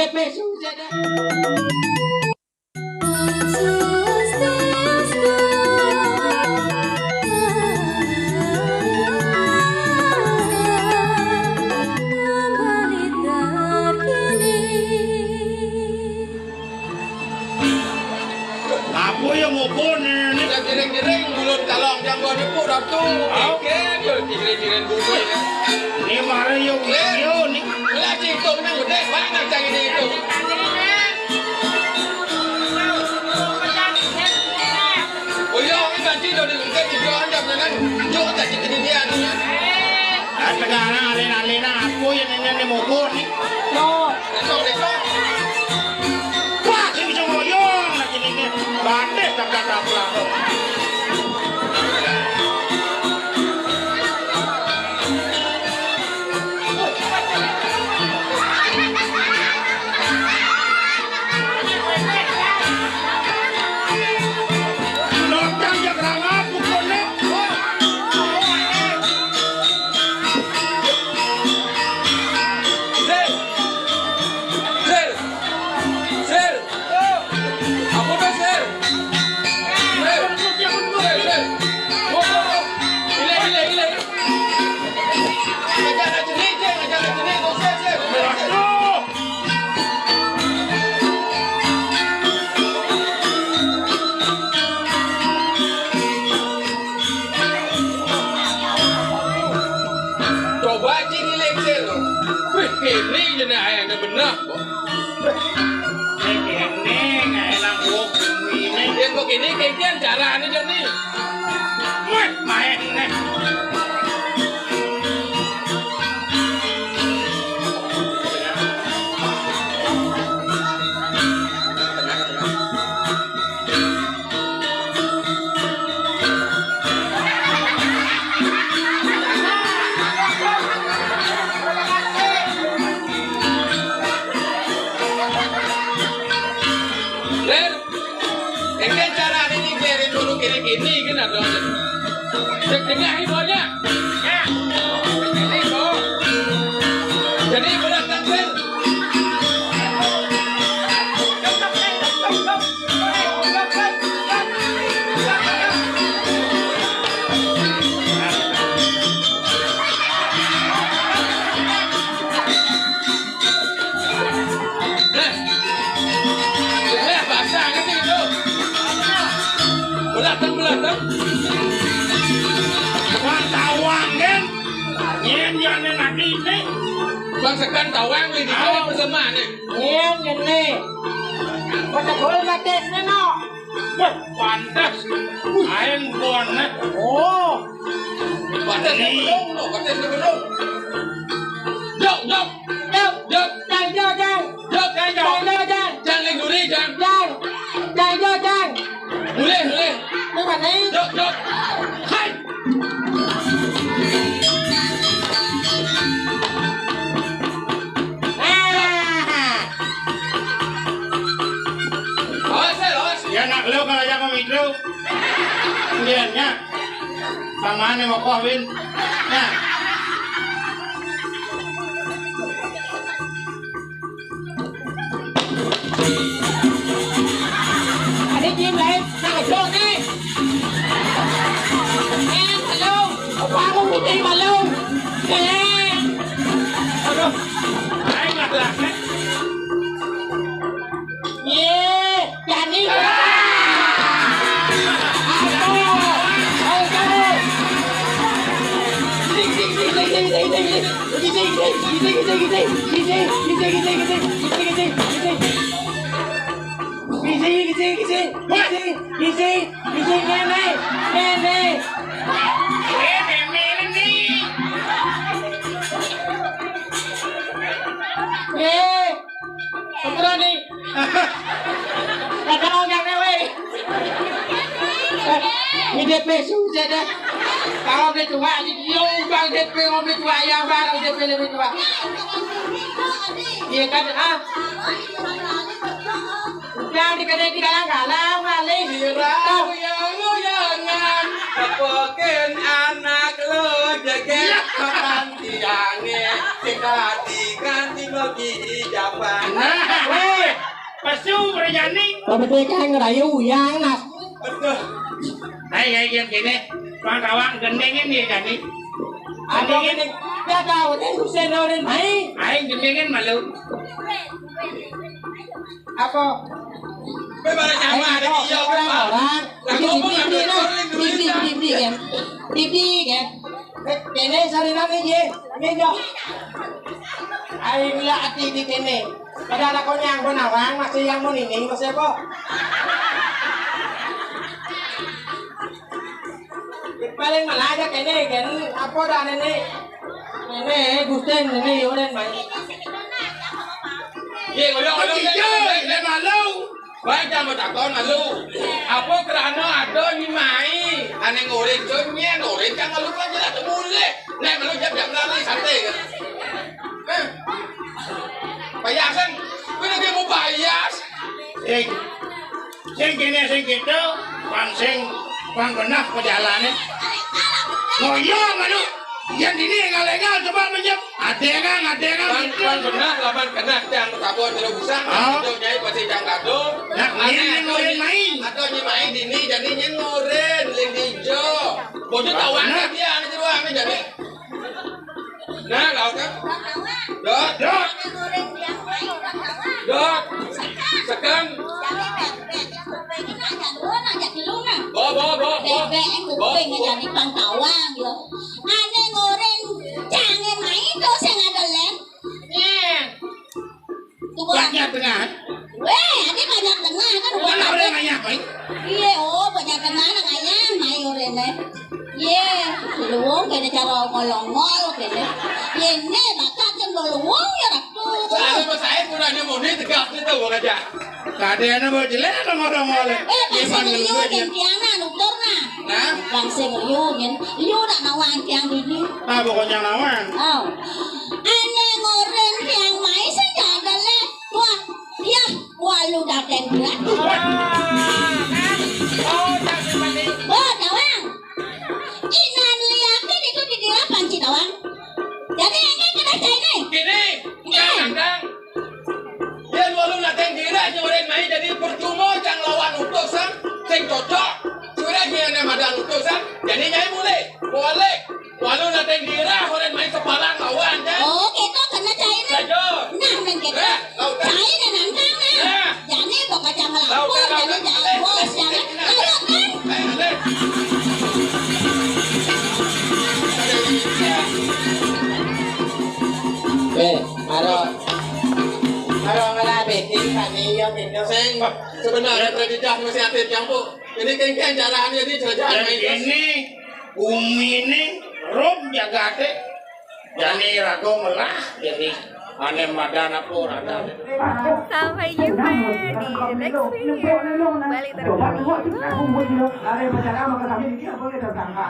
DP sudah. Apa yang ngopon ini? Giring-giring mulut kalong yang gua dipuk tu. Oke, giring-giring bulu ya. Ni mara yo ni. Lagi itu nang gede, banyak cang ini itu. Oh iya, ini banci dah di gede di jualan jam dengan jual tak jadi dia ni. Sekarang alena aku yang ni ngopon ni. No. Besok. Wah, sini cuma moyong lagi ni. Batik tak kata pula. Ini jenis ayam yang benar. Ini enak ini. Yang begini kayaknya cara ini jadi. Main ni. Ini kan ada tengah hidupnya ini kok jadi berat tampil basah kan itu belatang Tawang kan? Yang nanti ni. bangsakan tawang ni di bawah bersama ni. Ini. Pada boleh batis ni no. Wah, pantas. Ayam buan ni. Oh. Batas ni belum, no, batas ni belum. Jok. Jangan lagi jangan. Boleh. Ni mana ni? Jok. Hai. Awas. Ya nak lo kalau jangan mikro. Kemudiannya, tangannya mau kawin. Nah. Ada chim lại, sang ở chỗ đi. Em, hello. Qua một cuộc đi mà lâu. Aduh. Ayam nak lah. Jangan ni. Ini DP susah dah. Kalau dia tua, dia bang DP mobil tua yang barang DP lebih tua. Iya kan? Yang dikedai galang-galang balik. Goyang-goyangan Kepoken anak lo jaget kapan tiangnya. Ganti Japan. Nah, weh, pasu berjani. Tapi dia kan ngerayu yang nak. Betul. Hai game gini, kawan gendengin dia jadi. Ada ini dia tahu kan kusen orang main. Hai gendengin malu. Apa? Bagaimana nyawa ada dia orang. Di kan. Kene sari nang je. Ngejo. Ai mila ati di kene. Padahal kau nyang penawang masih yang mau ini masih apa? Paling malah aja kene kan apa dah ini. Ini gusten ini orang main. Ye, ngolong Dia malu. baik jangan takon malu. Apa kerana ada ni mai? Ane ngoreng jomnya ngoreng kan malu kan jelas boleh. Nek malu jam lari santai kan. Bayar kan? Kena dia mau bayar. Sing kene sing gitu, pang benar perjalanan. Ngoyo malu. Yang ini ngalengal coba menjam. Ada kan gitu. Kan benar laban kena yang kabur tidak usah. Itu nyai pasti jangan kado. Ini ngoren main. Atau nyi main dini jadi nyi ngoren lagi jo. Bodoh tawan dia ane jeruang ane jadi. Nah, kau kan? Dot. Sekarang. Bo. Em cũng bình là đi bằng tàu vàng rồi. Anh ấy ngồi lên chàng em máy tôi sẽ ngồi đần lên. Nha. Tôi bảo. Banyak tengah. Weh, anh ấy banyak tengah kan bukan Mana apa. orang banyak main? Iya, oh banyak tengah là ngày nhá, mày ngồi lên đấy. Yeah, luống cái này cara ngolong-ngol cái này. Yeah, nè bà cắt chân đồ luống ya dak tuh. Saya saya pun ada mau ni tegak itu aja. Kade ana bo jelek ngomong-ngomong. Bangsa ngeliu dan tiang na, nuktor na. Nah, Bangsa ngeliu kan, liu nak nawang tiang dini. Ah pokoknya lawan. Oh, ane ngoren tiang mai saja adalah wah, ya, wah lu datang berat. Oh, Dawang, inan liakin itu di dia panci Dawang. Jadi ini kena cai ni. gini, kadang dia lalu nak tenggira nyoren mai jadi percuma jangan lawan utusan sing cocok. Sudah dia ada madan utusan, jadi nyai boleh. Lalu nak tenggira nyoren mai sepalang lawan ya. Oh, kita kena cai ni. Saja. Nah, men kita cai ni nantang na. Jadi pokok jangan lapor, jadi jangan bos, jangan. Ayo kan? Kalau malah beting kami yo betul. Sing sebenarnya predikat masih aktif campur. Jadi kengkeng jalan jadi jalan Dan main. ini bumi ini rom jaga te. Jadi rago melah jadi ane madana pun ada. Sampai jumpa di next video Bali terkini.